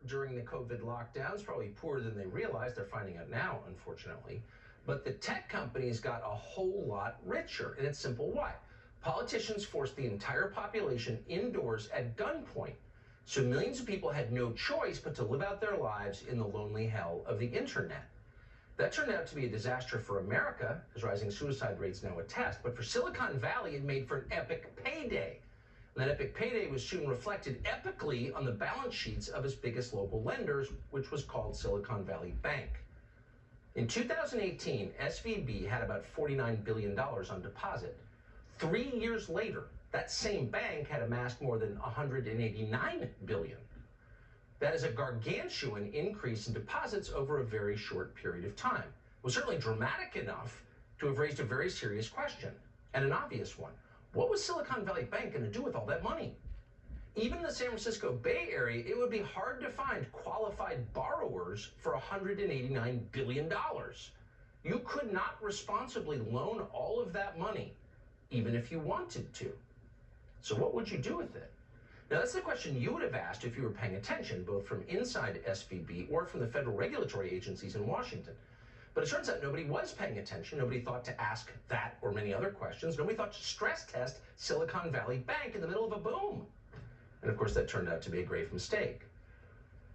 during the COVID lockdowns, probably poorer than they realized. They're finding out now, unfortunately. But the tech companies got a whole lot richer, and it's simple why. Politicians forced the entire population indoors at gunpoint, so millions of people had no choice but to live out their lives in the lonely hell of the internet. That turned out to be a disaster for America, as rising suicide rates now attest, but for Silicon Valley, it made for an epic payday. And that epic payday was soon reflected epically on the balance sheets of its biggest local lenders, which was called Silicon Valley Bank. In 2018, SVB had about $49 billion on deposit. 3 years later, that same bank had amassed more than $189 billion. That is a gargantuan increase in deposits over a very short period of time. It was certainly dramatic enough to have raised a very serious question, and an obvious one. What was Silicon Valley Bank going to do with all that money? Even in the San Francisco Bay Area, it would be hard to find qualified borrowers for $189 billion. You could not responsibly loan all of that money, even if you wanted to. So what would you do with it? Now, that's the question you would have asked if you were paying attention, both from inside SVB or from the federal regulatory agencies in Washington. But it turns out nobody was paying attention. Nobody thought to ask that or many other questions. Nobody thought to stress test Silicon Valley Bank in the middle of a boom. And of course, that turned out to be a grave mistake.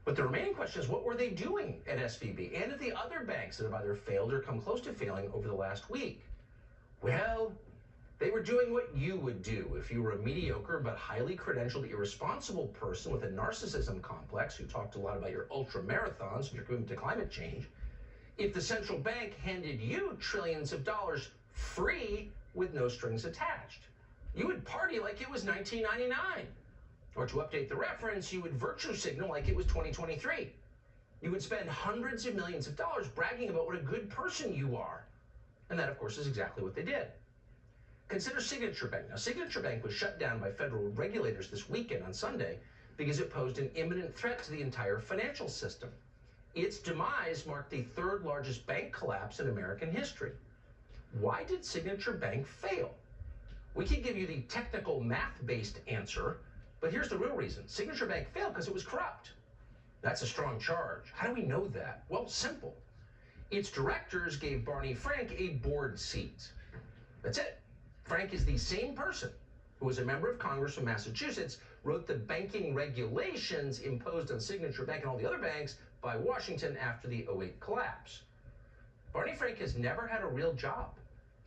But the remaining question is, what were they doing at SVB and at the other banks that have either failed or come close to failing over the last week? Well, they were doing what you would do if you were a mediocre but highly credentialed, irresponsible person with a narcissism complex who talked a lot about your ultra marathons and your commitment to climate change. If the central bank handed you trillions of dollars free with no strings attached, you would party like it was 1999. Or to update the reference, you would virtue signal like it was 2023. You would spend hundreds of millions of dollars bragging about what a good person you are. And that, of course, is exactly what they did. Consider Signature Bank. Now, Signature Bank was shut down by federal regulators this weekend on Sunday because it posed an imminent threat to the entire financial system. Its demise marked the third largest bank collapse in American history. Why did Signature Bank fail? We could give you the technical math-based answer, but here's the real reason. Signature Bank failed because it was corrupt. That's a strong charge. How do we know that? Well, simple. Its directors gave Barney Frank a board seat. That's it. Frank is the same person who was a member of Congress from Massachusetts, wrote the banking regulations imposed on Signature Bank and all the other banks by Washington after the '08 collapse. Barney Frank has never had a real job.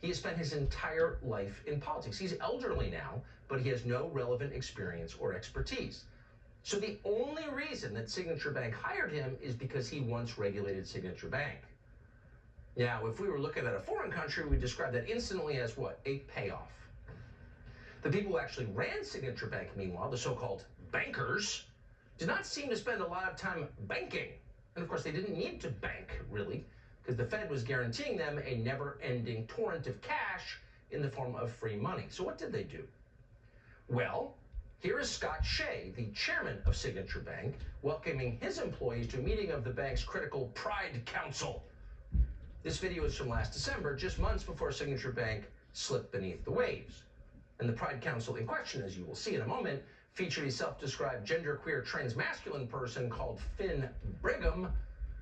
He has spent his entire life in politics. He's elderly now, but he has no relevant experience or expertise. So the only reason that Signature Bank hired him is because he once regulated Signature Bank. Now, if we were looking at a foreign country, we'd describe that instantly as what? A payoff. The people who actually ran Signature Bank, meanwhile, the so-called bankers, did not seem to spend a lot of time banking. And of course, they didn't need to bank, really, because the Fed was guaranteeing them a never-ending torrent of cash in the form of free money. So what did they do? Well, here is Scott Shea, the chairman of Signature Bank, welcoming his employees to a meeting of the bank's critical Pride Council. This video is from last December, just months before Signature Bank slipped beneath the waves. And the Pride Council in question, as you will see in a moment, featured a self-described genderqueer transmasculine person called Finn Brigham,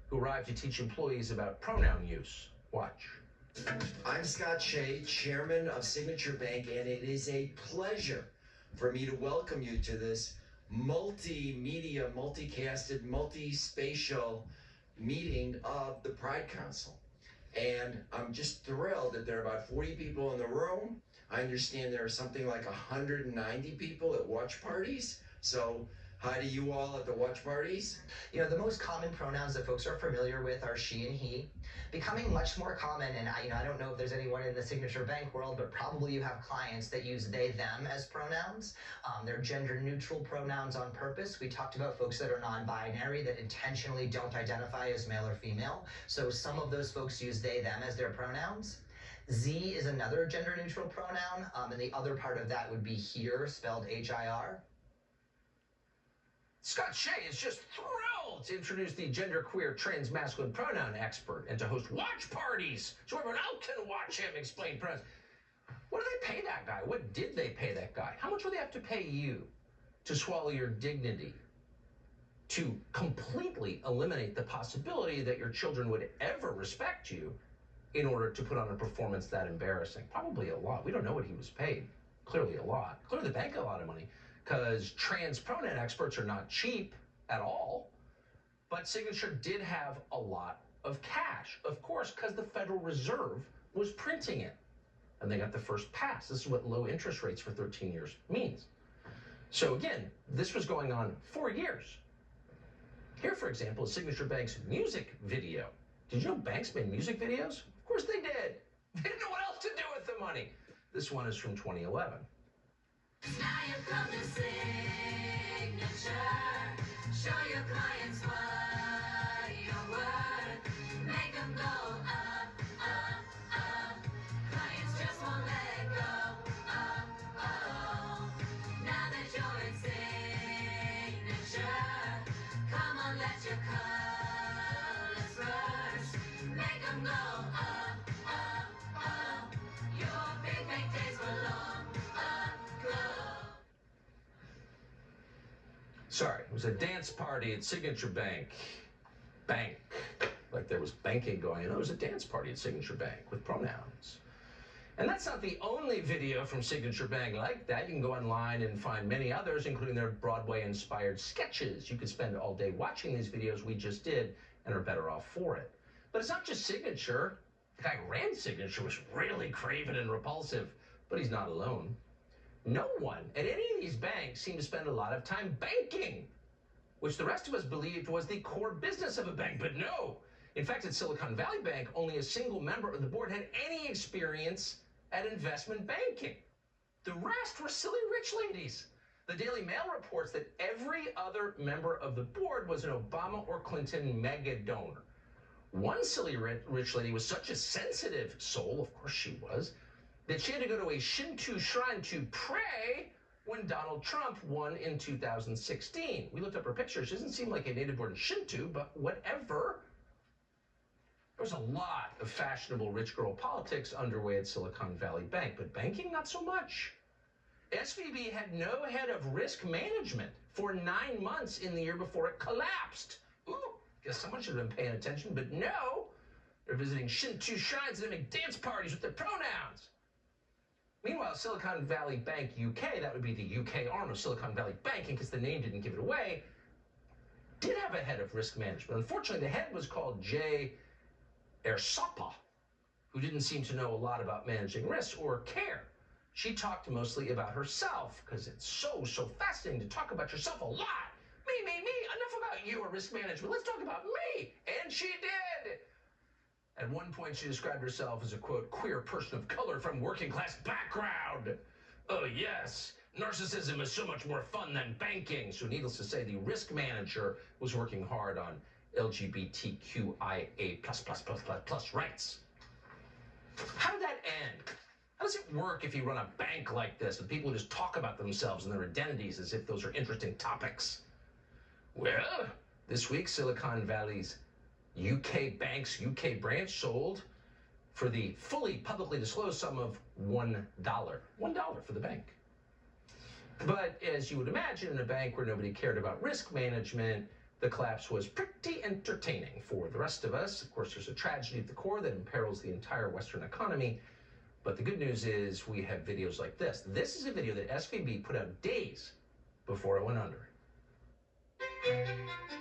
who arrived to teach employees about pronoun use. Watch. I'm Scott Shea, chairman of Signature Bank, and it is a pleasure for me to welcome you to this multimedia, multicasted, multi-spatial meeting of the Pride Council. And I'm just thrilled that there are about 40 people in the room. I understand there are something like 190 people at watch parties. So hi to you all at the watch parties. You know, the most common pronouns that folks are familiar with are she and he. Becoming much more common, and I don't know if there's anyone in the Signature Bank world, but probably you have clients that use they, them as pronouns. They're gender neutral pronouns on purpose. We talked about folks that are non-binary, that intentionally don't identify as male or female. So some of those folks use they, them as their pronouns. Z is another gender neutral pronoun, and the other part of that would be here, spelled H-I-R. Scott Shea is just thrilled to introduce the genderqueer transmasculine pronoun expert and to host watch parties so everyone else can watch him explain pronouns. What do they pay that guy? What did they pay that guy? How much would they have to pay you to swallow your dignity? to completely eliminate the possibility that your children would ever respect you in order to put on a performance that embarrassing. Probably a lot. We don't know what he was paid. Clearly a lot. Clearly the bank got a lot of money, because trans pronoun experts are not cheap at all. But Signature did have a lot of cash, of course, because the Federal Reserve was printing it. And they got the first pass. This is what low interest rates for 13 years means. So again, this was going on for years. Here, for example, is Signature Bank's music video. Did you know banks made music videos? Of course they did. They didn't know what else to do with the money. This one is from 2011. Now you come to Signature. Show your clients what you're worth. Make them go up, up, up. Clients just won't let go. Oh. Now that you're in Signature, come on, let your colors burst. Make them go up, up, up. Your big bank days were long ago. Sorry, it was a dance party at Signature Bank. Bank. Like there was banking going on. It was a dance party at Signature Bank with pronouns. And that's not the only video from Signature Bank like that. You can go online and find many others, including their Broadway-inspired sketches. You could spend all day watching these videos we just did and are better off for it. But it's not just Signature. The guy who ran Signature was really craven and repulsive, but he's not alone. No one at any of these banks seemed to spend a lot of time banking, which the rest of us believed was the core business of a bank, but no. In fact, at Silicon Valley Bank, only a single member of the board had any experience at investment banking. The rest were silly rich ladies. The Daily Mail reports that every other member of the board was an Obama or Clinton mega donor. One silly rich lady was such a sensitive soul, of course she was, that she had to go to a Shinto shrine to pray when Donald Trump won in 2016. We looked up her picture. She doesn't seem like a native born Shinto, but whatever. There was a lot of fashionable rich girl politics underway at Silicon Valley Bank, but banking, not so much. SVB had no head of risk management for 9 months in the year before it collapsed. Ooh, guess someone should have been paying attention, but no. They're visiting Shinto shrines and having dance parties with their pronouns. Meanwhile, Silicon Valley Bank UK, that would be the UK arm of Silicon Valley Banking, because the name didn't give it away, did have a head of risk management. Unfortunately, the head was called Jay Ersapa, who didn't seem to know a lot about managing risks or care. She talked mostly about herself, because it's so fascinating to talk about yourself a lot. Me, enough about you or risk management. Let's talk about me. And she did. At one point, she described herself as a, quote, queer person of color from working class background. Oh, yes. Narcissism is so much more fun than banking. So needless to say, the risk manager was working hard on LGBTQIA+++ rights. How did that end? How does it work if you run a bank like this with people who just talk about themselves and their identities as if those are interesting topics? Well, this week, Silicon Valley's UK Bank's UK branch sold for the fully publicly disclosed sum of $1. $1 for the bank. But as you would imagine, in a bank where nobody cared about risk management, the collapse was pretty entertaining for the rest of us. Of course, there's a tragedy at the core that imperils the entire Western economy. But the good news is we have videos like this. This is a video that SVB put out days before it went under.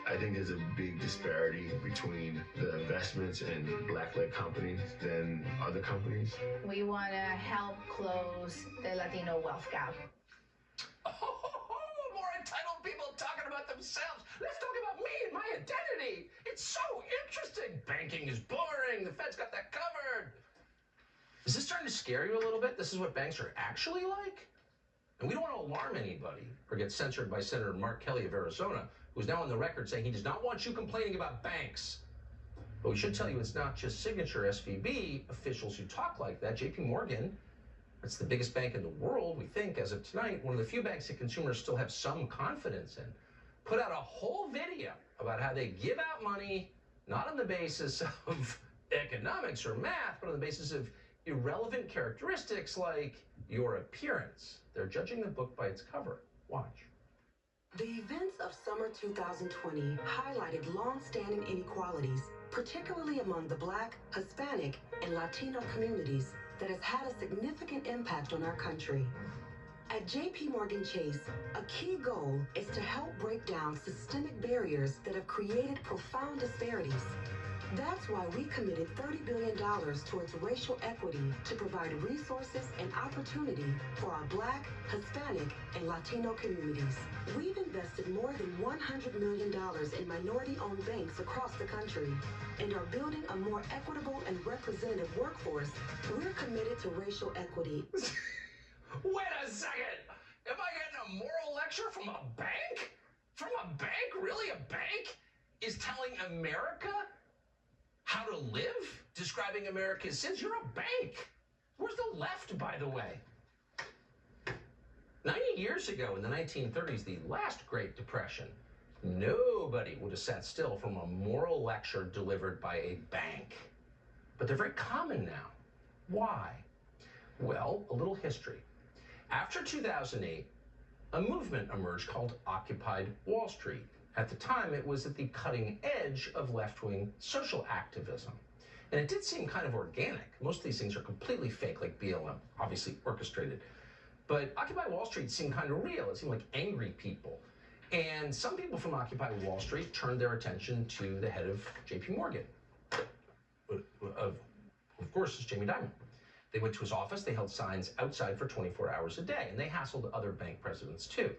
I think there's a big disparity between the investments in Black-led companies than other companies. We want to help close the Latino wealth gap. Oh, more entitled people talking about themselves. Let's talk about me and my identity. It's so interesting. Banking is boring. The Fed's got that covered. Is this starting to scare you a little bit? This is what banks are actually like? And we don't want to alarm anybody or get censored by Senator Mark Kelly of Arizona, who's now on the record saying he does not want you complaining about banks. But we should tell you it's not just Signature SVB officials who talk like that. JP Morgan, that's the biggest bank in the world, we think, as of tonight, one of the few banks that consumers still have some confidence in, put out a whole video about how they give out money, not on the basis of economics or math, but on the basis of irrelevant characteristics like your appearance. They're judging the book by its cover. Watch. The events of summer 2020 highlighted long-standing inequalities, particularly among the Black, Hispanic, and Latino communities, that has had a significant impact on our country. At JP Morgan Chase, a key goal is to help break down systemic barriers that have created profound disparities. That's why we committed $30 billion towards racial equity to provide resources and opportunity for our Black, Hispanic, and Latino communities. We've invested more than $100 million in minority-owned banks across the country and are building a more equitable and representative workforce. We're committed to racial equity. Wait a second! Am I getting a moral lecture from a bank? From a bank? Really? A bank is telling America how to live? Describing America's sins? You're a bank. Where's the left, by the way? 90 years ago in the 1930s, the last Great Depression, nobody would have sat still from a moral lecture delivered by a bank. But they're very common now. Why? Well, a little history. After 2008, a movement emerged called Occupy Wall Street. At the time, it was at the cutting edge of left-wing social activism. And it did seem kind of organic. Most of these things are completely fake, like BLM, obviously orchestrated. But Occupy Wall Street seemed kind of real. It seemed like angry people. And some people from Occupy Wall Street turned their attention to the head of JP Morgan. Of course, it's Jamie Dimon. They went to his office, they held signs outside for 24 hours a day, and they hassled other bank presidents too.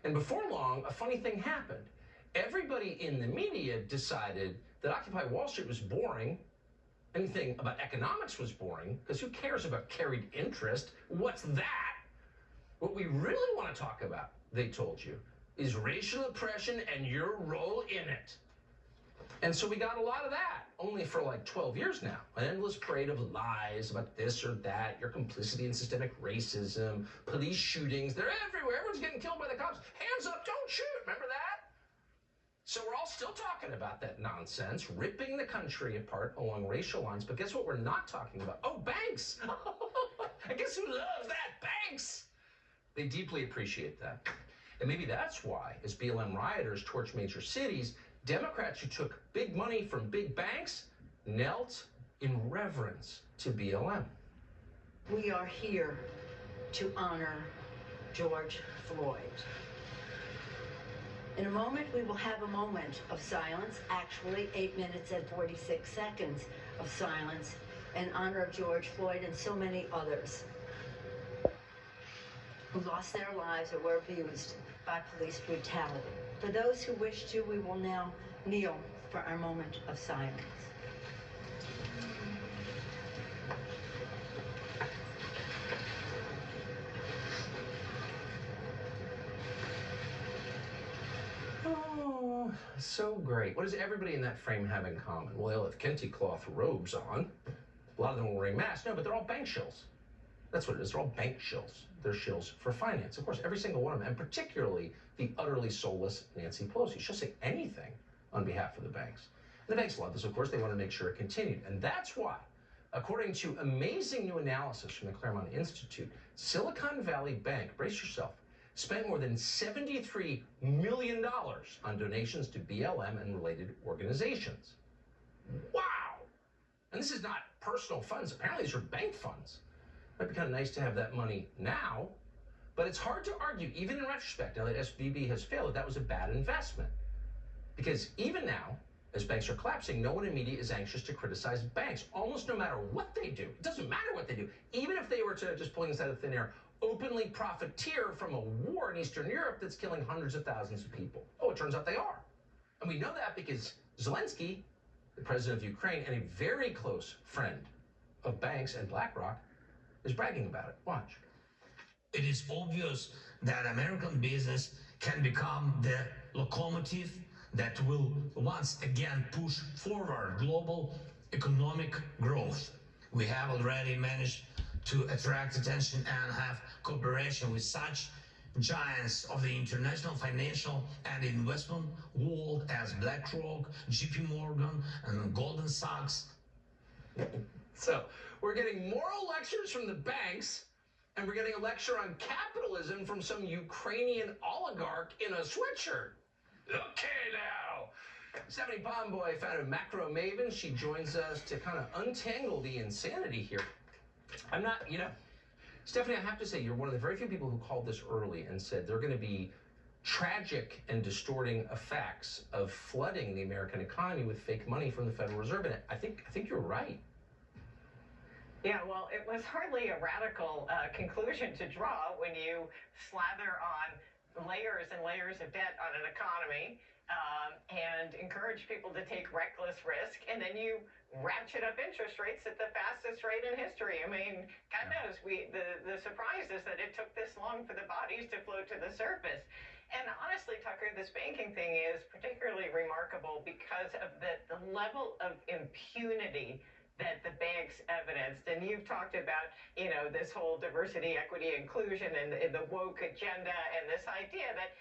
And before long, a funny thing happened. Everybody in the media decided that Occupy Wall Street was boring. Anything about economics was boring, because who cares about carried interest? What's that? What we really want to talk about, they told you, is racial oppression and your role in it. And so we got a lot of that, only for like 12 years now. An endless parade of lies about this or that, your complicity in systemic racism, police shootings, they're everywhere. Everyone's getting killed by the cops. Hands up, don't shoot, remember that? So we're all still talking about that nonsense, ripping the country apart along racial lines, but guess what we're not talking about? Oh, banks! I guess who loves that? Banks! They deeply appreciate that. And maybe that's why, as BLM rioters torch major cities, Democrats who took big money from big banks knelt in reverence to BLM. We are here to honor George Floyd. In a moment, we will have a moment of silence, actually 8 minutes and 46 seconds of silence in honor of George Floyd and so many others who lost their lives or were abused by police brutality. For those who wish to, we will now kneel for our moment of silence. Oh, so great. What does everybody in that frame have in common? Well, they all have kente cloth robes on. A lot of them are wearing masks. No, but they're all bank shills. That's what it is. They're all bank shills. They're shills for finance. Of course, every single one of them, and particularly the utterly soulless Nancy Pelosi. She'll say anything on behalf of the banks. And the banks love this, of course. They want to make sure it continued. And that's why, according to amazing new analysis from the Claremont Institute, Silicon Valley Bank, brace yourself, spent more than $73 million on donations to BLM and related organizations. Wow! And this is not personal funds. Apparently, these are bank funds. Might be kind of nice to have that money now, but it's hard to argue, even in retrospect, now that SVB has failed, that was a bad investment. Because even now, as banks are collapsing, no one in media is anxious to criticize banks, almost no matter what they do. It doesn't matter what they do. Even if they were to, just pulling this out of thin air, openly profiteer from a war in Eastern Europe that's killing hundreds of thousands of people. Oh, it turns out they are. And we know that because Zelensky, the president of Ukraine, and a very close friend of banks and BlackRock, is bragging about it. Watch. It is obvious that American business can become the locomotive that will once again push forward global economic growth. We have already managed to attract attention and have cooperation with such giants of the international financial and investment world as BlackRock, JP Morgan, and Goldman Sachs. So we're getting moral lectures from the banks, And we're getting a lecture on capitalism from some Ukrainian oligarch in a sweatshirt. Okay, now. Stephanie Pomboy, founder of Macro Maven. She joins us to kind of untangle the insanity here. I'm not, Stephanie, I have to say, you're one of the very few people who called this early and said there are going to be tragic and distorting effects of flooding the American economy with fake money from the Federal Reserve. And I think you're right. Yeah, well, it was hardly a radical conclusion to draw when you slather on layers and layers of debt on an economy and encourage people to take reckless risk, and then you ratchet up interest rates at the fastest rate in history. I mean, God knows, the surprise is that it took this long for the bodies to float to the surface. And honestly, Tucker, this banking thing is particularly remarkable because of the level of impunity that the banks evidenced. And you've talked about, this whole diversity, equity, inclusion, and the woke agenda, and this idea that,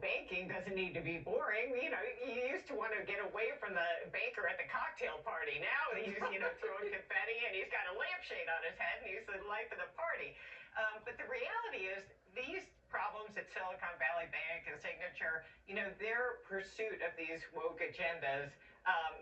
banking doesn't need to be boring. You used to want to get away from the banker at the cocktail party. Now he's, throwing confetti, and he's got a lampshade on his head, and he's the life of the party. But the reality is, these problems at Silicon Valley Bank and Signature, their pursuit of these woke agendas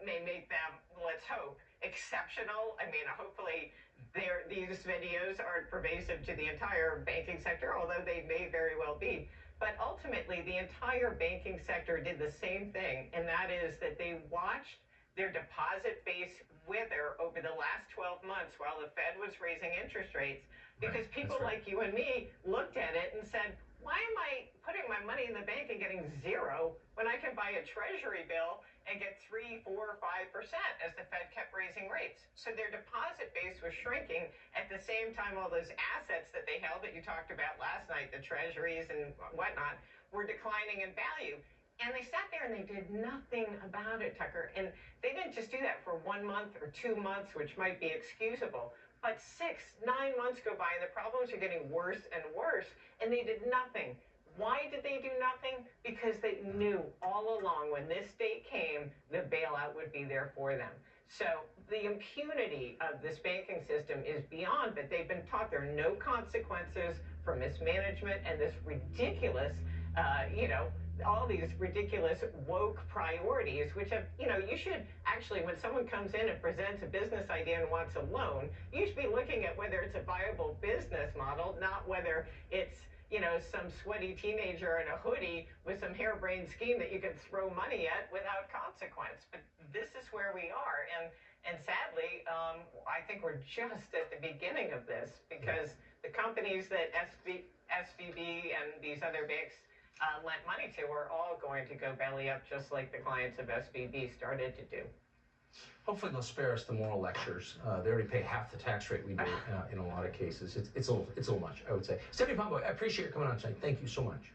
may make them, let's hope, exceptional. I mean, hopefully these videos aren't pervasive to the entire banking sector, although they may very well be. But ultimately, the entire banking sector did the same thing, and that is that they watched their deposit base wither over the last 12 months while the Fed was raising interest rates, because people like you and me looked at it and said, why am I putting my money in the bank and getting 0 when I can buy a treasury bill and get 3, 4, 5% as the Fed kept raising rates? So their deposit base was shrinking. At the same time, all those assets that they held that you talked about last night, the treasuries and whatnot, were declining in value. And they sat there and they did nothing about it, Tucker. And they didn't just do that for 1 month or 2 months, which might be excusable. But 6, 9 months go by and the problems are getting worse and worse, and they did nothing. Why did they do nothing? Because they knew all along when this date came, the bailout would be there for them. So the impunity of this banking system is beyond, but they've been taught there are no consequences for mismanagement and this ridiculous, all these ridiculous woke priorities, which have, you should actually, when someone comes in and presents a business idea and wants a loan, you should be looking at whether it's a viable business model, not whether it's, some sweaty teenager in a hoodie with some harebrained scheme that you can throw money at without consequence. But this is where we are. And sadly, I think we're just at the beginning of this, because the companies that SVB and these other banks lent money to are all going to go belly up, just like the clients of SVB started to do. Hopefully they'll spare us the moral lectures. They already pay half the tax rate we do in a lot of cases. It's a little much, I would say. Stephanie Pomboy, I appreciate you coming on tonight. Thank you so much.